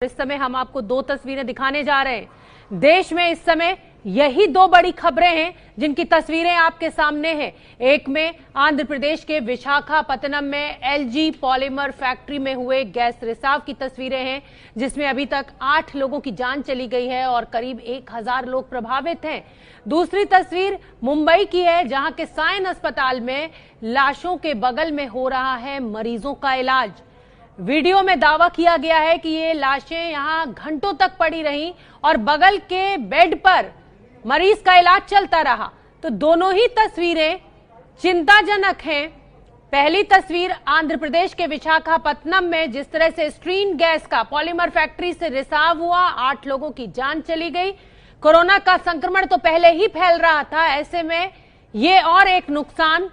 इस समय हम आपको दो तस्वीरें दिखाने जा रहे हैं। देश में इस समय यही दो बड़ी खबरें हैं जिनकी तस्वीरें आपके सामने हैं। एक में आंध्र प्रदेश के विशाखापत्तनम में एलजी पॉलीमर फैक्ट्री में हुए गैस रिसाव की तस्वीरें हैं, जिसमें अभी तक 8 लोगों की जान चली गई है और करीब 1000 लोग प्रभावित हैं। दूसरी तस्वीर मुंबई की है, जहां के साइन अस्पताल में लाशों के बगल में हो रहा है मरीजों का इलाज। वीडियो में दावा किया गया है कि ये लाशें यहां घंटों तक पड़ी रहीं और बगल के बेड पर मरीज का इलाज चलता रहा। तो दोनों ही तस्वीरें चिंताजनक हैं। पहली तस्वीर आंध्र प्रदेश के विशाखापत्तनम में जिस तरह से स्ट्रीन गैस का पॉलीमर फैक्ट्री से रिसाव हुआ, 8 लोगों की जान चली गई। कोरोना का संक्रमण तो पहले ही फैल रहा था, ऐसे में ये और एक नुकसान।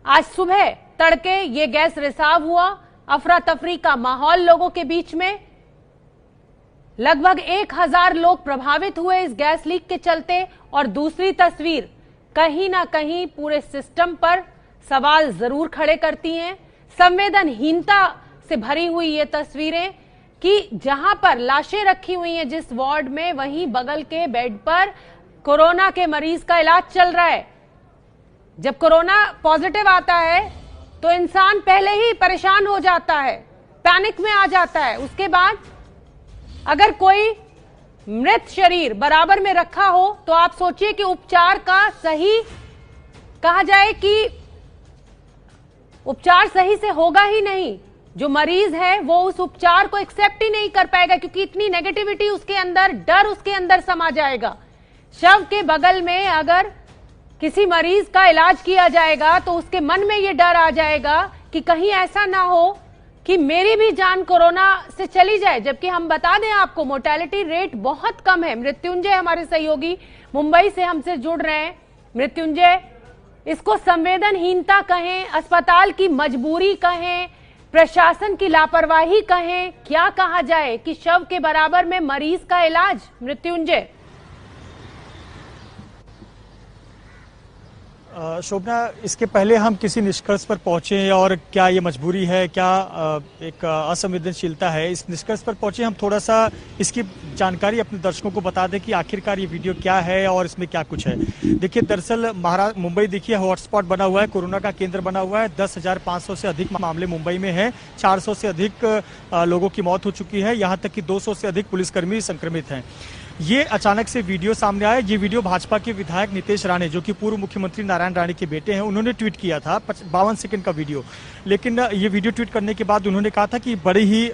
आज सुबह तड़के ये गैस रिसाव हुआ, अफरा तफरी का माहौल लोगों के बीच में। लगभग 1000 लोग प्रभावित हुए इस गैस लीक के चलते। और दूसरी तस्वीर कहीं ना कहीं पूरे सिस्टम पर सवाल जरूर खड़े करती हैं। संवेदनहीनता से भरी हुई ये तस्वीरें कि जहां पर लाशें रखी हुई हैं जिस वार्ड में, वहीं बगल के बेड पर कोरोना के मरीज का इलाज चल रहा है। जब कोरोना पॉजिटिव आता है तो इंसान पहले ही परेशान हो जाता है, पैनिक में आ जाता है। उसके बाद अगर कोई मृत शरीर बराबर में रखा हो तो आप सोचिए कि उपचार का सही कहा जाए कि उपचार सही से होगा ही नहीं। जो मरीज है वो उस उपचार को एक्सेप्ट ही नहीं कर पाएगा, क्योंकि इतनी नेगेटिविटी उसके अंदर, डर उसके अंदर समा जाएगा। शव के बगल में अगर किसी मरीज का इलाज किया जाएगा तो उसके मन में ये डर आ जाएगा कि कहीं ऐसा ना हो कि मेरी भी जान कोरोना से चली जाए। जबकि हम बता दें आपको, मोर्टेलिटी रेट बहुत कम है। मृत्युंजय हमारे सहयोगी मुंबई से हमसे जुड़ रहे हैं। मृत्युंजय, इसको संवेदनहीनता कहें, अस्पताल की मजबूरी कहें, प्रशासन की लापरवाही कहें, क्या कहा जाए कि शव के बराबर में मरीज का इलाज? मृत्युंजय। शोभना, इसके पहले हम किसी निष्कर्ष पर पहुंचे और क्या ये मजबूरी है, क्या एक असंवेदनशीलता है, इस निष्कर्ष पर पहुंचे हम थोड़ा सा इसकी जानकारी अपने दर्शकों को बता दें कि आखिरकार ये वीडियो क्या है और इसमें क्या कुछ है। देखिए, दरअसल मुंबई देखिए हॉटस्पॉट बना हुआ है, कोरोना का केंद्र बना हुआ है। 10,500 से अधिक मामले मुंबई में हैं, 400 से अधिक लोगों की मौत हो चुकी है, यहाँ तक कि 200 से अधिक पुलिसकर्मी संक्रमित हैं। ये अचानक से वीडियो सामने आया। ये वीडियो भाजपा के विधायक नितेश राणे, जो कि पूर्व मुख्यमंत्री नारायण राणे के बेटे हैं, उन्होंने ट्वीट किया था। 52 सेकंड का वीडियो। लेकिन ये वीडियो ट्वीट करने के बाद उन्होंने कहा था कि बड़ी ही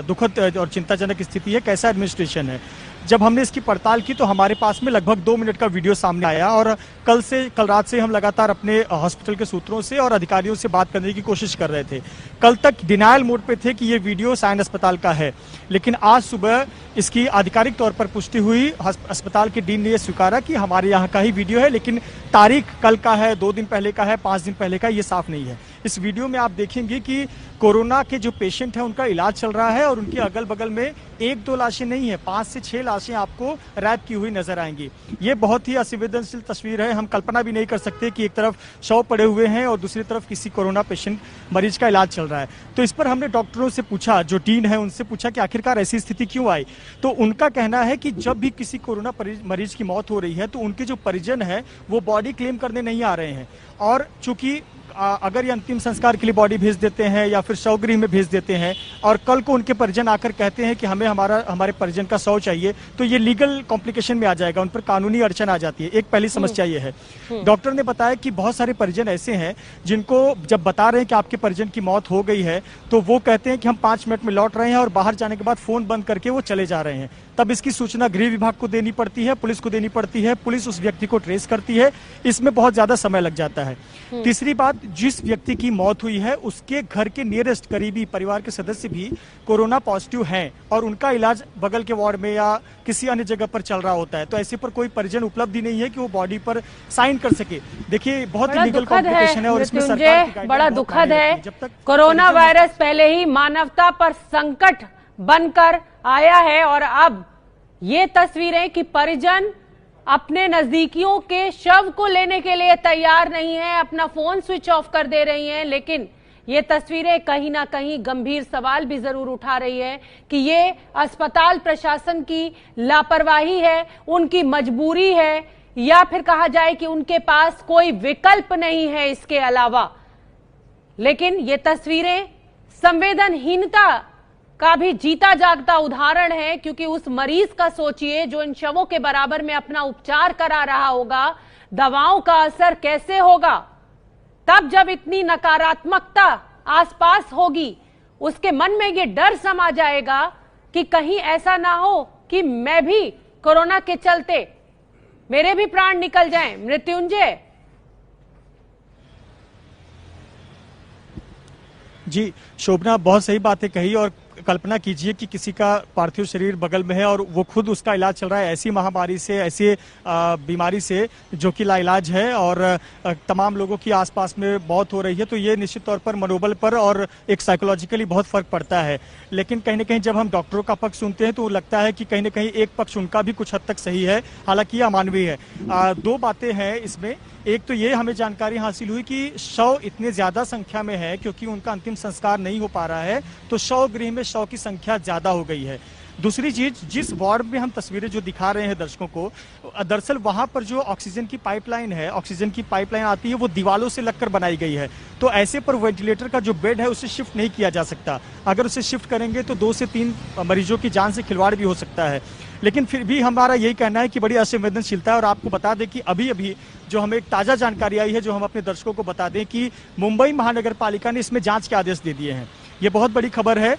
दुखद और चिंताजनक स्थिति है, कैसा एडमिनिस्ट्रेशन है। जब हमने इसकी पड़ताल की तो हमारे पास में लगभग 2 मिनट का वीडियो सामने आया और कल रात से हम लगातार अपने हॉस्पिटल के सूत्रों से और अधिकारियों से बात करने की कोशिश कर रहे थे। कल तक डिनायल मोड पे थे कि ये वीडियो साइन अस्पताल का है, लेकिन आज सुबह इसकी आधिकारिक तौर पर पुष्टि हुई। अस्पताल के डीन ने यह स्वीकारा कि हमारे यहाँ का ही वीडियो है, लेकिन तारीख कल का है, 2 दिन पहले का है, 5 दिन पहले का, ये साफ नहीं है। इस वीडियो में आप देखेंगे कि कोरोना के जो पेशेंट हैं उनका इलाज चल रहा है और उनके अगल बगल में 1-2 लाशें नहीं है, 5 से 6 लाशें आपको रैप की हुई नजर आएंगी। ये बहुत ही असंवेदनशील तस्वीर है। हम कल्पना भी नहीं कर सकते कि एक तरफ शव पड़े हुए हैं और दूसरी तरफ किसी कोरोना पेशेंट मरीज का इलाज चल रहा है। तो इस पर हमने डॉक्टरों से पूछा, जो डीन है उनसे पूछा कि आखिरकार ऐसी स्थिति क्यों आई। तो उनका कहना है कि जब भी किसी कोरोना मरीज की मौत हो रही है तो उनके जो परिजन है वो बॉडी क्लेम करने नहीं आ रहे हैं, और चूंकि अगर ये अंतिम संस्कार के लिए बॉडी भेज देते हैं या फिर शवगृह में भेज देते हैं और कल को उनके परिजन आकर कहते हैं कि हमें हमारे परिजन का शव चाहिए, तो ये लीगल कॉम्प्लिकेशन में आ जाएगा, उन पर कानूनी अड़चन आ जाती है। एक पहली समस्या ये है। डॉक्टर ने बताया कि बहुत सारे परिजन ऐसे हैं जिनको जब बता रहे हैं कि आपके परिजन की मौत हो गई है तो वो कहते हैं कि हम 5 मिनट में लौट रहे हैं और बाहर जाने के बाद फोन बंद करके वो चले जा रहे हैं। तब इसकी सूचना गृह विभाग को देनी पड़ती है, पुलिस को देनी पड़ती है, पुलिस उस व्यक्ति को ट्रेस करती है, इसमें बहुत ज्यादा समय लग जाता है। तीसरी बात, जिस व्यक्ति की मौत हुई है उसके घर के नियरेस्ट करीबी परिवार के सदस्य भी कोरोना पॉजिटिव हैं और उनका इलाज बगल के वार्ड में या किसी अन्य जगह पर चल रहा होता है, तो ऐसे पर कोई परिजन उपलब्ध ही नहीं है कि वो बॉडी पर साइन कर सके। देखिए, बहुत ही लीगल कॉम्प्लिकेशन है और इसमें सरकार की बड़ा दुखद है। कोरोना वायरस पहले ही मानवता पर संकट बनकर आया है और अब ये तस्वीरें कि परिजन अपने नजदीकियों के शव को लेने के लिए तैयार नहीं है, अपना फोन स्विच ऑफ कर दे रही हैं। लेकिन ये तस्वीरें कहीं ना कहीं गंभीर सवाल भी जरूर उठा रही है कि ये अस्पताल प्रशासन की लापरवाही है, उनकी मजबूरी है, या फिर कहा जाए कि उनके पास कोई विकल्प नहीं है इसके अलावा। लेकिन ये तस्वीरें संवेदनहीनता का भी जीता जागता उदाहरण है, क्योंकि उस मरीज का सोचिए जो इन शवों के बराबर में अपना उपचार करा रहा होगा, दवाओं का असर कैसे होगा। तब जब इतनी नकारात्मकता आसपास होगी, उसके मन में ये डर समा जाएगा कि कहीं ऐसा ना हो कि मैं भी कोरोना के चलते मेरे भी प्राण निकल जाएं। मृत्युंजय जी, शोभना बहुत सही बातें कही। और कल्पना कीजिए कि किसी का पार्थिव शरीर बगल में है और वो खुद उसका इलाज चल रहा है ऐसी महामारी से, ऐसी बीमारी से जो कि लाइलाज है, और तमाम लोगों की आसपास में मौत हो रही है। तो ये निश्चित तौर पर मनोबल पर और एक साइकोलॉजिकली बहुत फर्क पड़ता है। लेकिन कहीं ना कहीं जब हम डॉक्टरों का पक्ष सुनते हैं तो लगता है कि कहीं ना कहीं एक पक्ष उनका भी कुछ हद तक सही है, हालांकि यह अमानवीय है। दो बातें हैं इसमें। एक तो ये हमें जानकारी हासिल हुई कि शव इतने ज्यादा संख्या में है क्योंकि उनका अंतिम संस्कार नहीं हो पा रहा है, तो शव गृह में शव की संख्या ज्यादा हो गई है। दूसरी चीज, जिस वार्ड में हम तस्वीरें जो दिखा रहे हैं दर्शकों को, दरअसल वहां पर जो ऑक्सीजन की पाइपलाइन है, ऑक्सीजन की पाइपलाइन आती है, वो दीवालों से लगकर बनाई गई है। तो ऐसे पर वेंटिलेटर का जो बेड है उसे शिफ्ट नहीं किया जा सकता। अगर उसे शिफ्ट करेंगे तो 2 से 3 मरीजों की जान से खिलवाड़ भी हो सकता है। लेकिन फिर भी हमारा यही कहना है कि बड़ी असंवेदनशीलता है। और आपको बता दें कि अभी अभी जो हमें एक ताजा जानकारी आई है, जो हम अपने दर्शकों को बता दें कि मुंबई महानगर पालिका ने इसमें जांच के आदेश दे दिए हैं। ये बहुत बड़ी खबर है।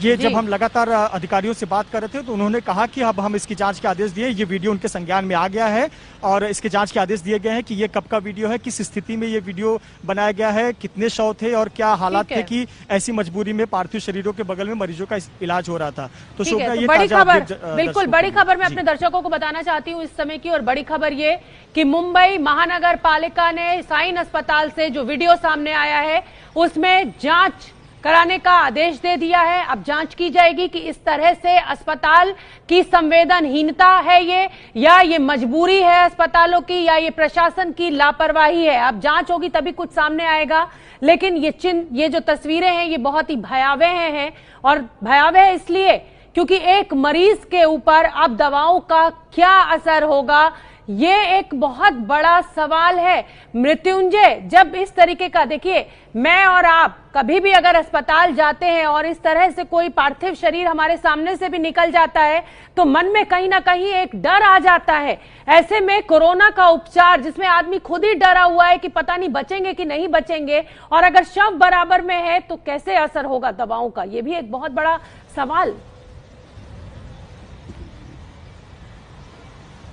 ये जब हम लगातार अधिकारियों से बात कर रहे थे तो उन्होंने कहा कि अब हम इसकी जांच के आदेश दिए, ये वीडियो उनके संज्ञान में आ गया है और इसके जांच के आदेश दिए गए हैं कि ये कब का वीडियो है, किस स्थिति में ये वीडियो बनाया गया है, कितने शव थे और क्या हालात थे कि ऐसी मजबूरी में पार्थिव शरीरों के बगल में मरीजों का इलाज हो रहा था। तो शोभना, ये बड़ी खबर, बिल्कुल बड़ी खबर मैं अपने दर्शकों को बताना चाहती हूँ इस समय की। और बड़ी खबर ये कि मुंबई महानगर पालिका ने साइन अस्पताल से जो वीडियो सामने आया है उसमें जांच कराने का आदेश दे दिया है। अब जांच की जाएगी कि इस तरह से अस्पताल की संवेदनहीनता है ये, या ये मजबूरी है अस्पतालों की, या ये प्रशासन की लापरवाही है। अब जांच होगी तभी कुछ सामने आएगा। लेकिन ये जो तस्वीरें हैं ये बहुत ही भयावह हैं, और भयावह इसलिए क्योंकि एक मरीज के ऊपर अब दवाओं का क्या असर होगा, ये एक बहुत बड़ा सवाल है। मृत्युंजय, जब इस तरीके का, देखिए मैं और आप कभी भी अगर अस्पताल जाते हैं और इस तरह से कोई पार्थिव शरीर हमारे सामने से भी निकल जाता है तो मन में कहीं ना कहीं एक डर आ जाता है। ऐसे में कोरोना का उपचार जिसमें आदमी खुद ही डरा हुआ है कि पता नहीं बचेंगे कि नहीं बचेंगे, और अगर शव बराबर में है तो कैसे असर होगा दवाओं का, ये भी एक बहुत बड़ा सवाल।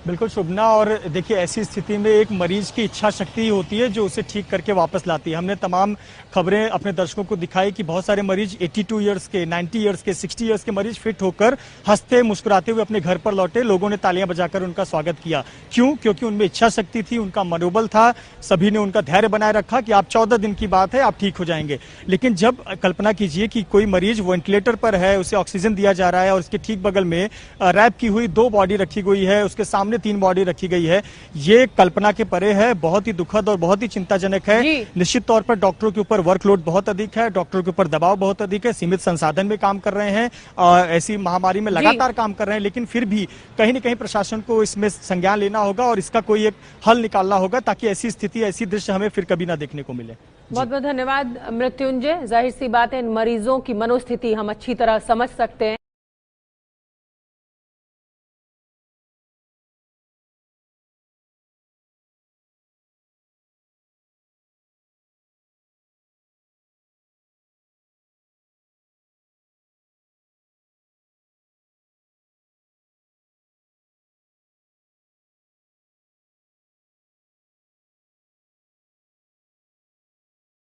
बिल्कुल शोभना, और देखिए ऐसी स्थिति में एक मरीज की इच्छा शक्ति होती है जो उसे ठीक करके वापस लाती है। हमने तमाम खबरें अपने दर्शकों को दिखाई कि बहुत सारे मरीज 82 इयर्स के, 90 इयर्स के, 60 इयर्स के मरीज फिट होकर हंसते मुस्कुराते हुए अपने घर पर लौटे। लोगों ने तालियां बजाकर उनका स्वागत किया। क्यों? क्योंकि उनमें इच्छा शक्ति थी, उनका मनोबल था, सभी ने उनका धैर्य बनाए रखा कि आप 14 दिन की बात है, आप ठीक हो जाएंगे। लेकिन जब कल्पना कीजिए कि कोई मरीज वेंटिलेटर पर है, उसे ऑक्सीजन दिया जा रहा है और उसके ठीक बगल में रैप की हुई 2 बॉडी रखी गई है, उसके सामने 3 बॉडी रखी गई है, ये कल्पना के परे है, बहुत ही दुखद और बहुत ही चिंताजनक है। निश्चित तौर पर डॉक्टरों के ऊपर वर्कलोड बहुत अधिक है, डॉक्टरों के ऊपर दबाव बहुत अधिक है, सीमित संसाधन में काम कर रहे हैं, ऐसी महामारी में लगातार काम कर रहे हैं। लेकिन फिर भी कहीं न कहीं प्रशासन को इसमें संज्ञान लेना होगा और इसका कोई एक हल निकालना होगा ताकि ऐसी स्थिति, ऐसी दृश्य हमें फिर कभी ना देखने को मिले। बहुत बहुत धन्यवाद मृत्युंजय। जाहिर सी बात है इन मरीजों की मनोस्थिति हम अच्छी तरह समझ सकते हैं।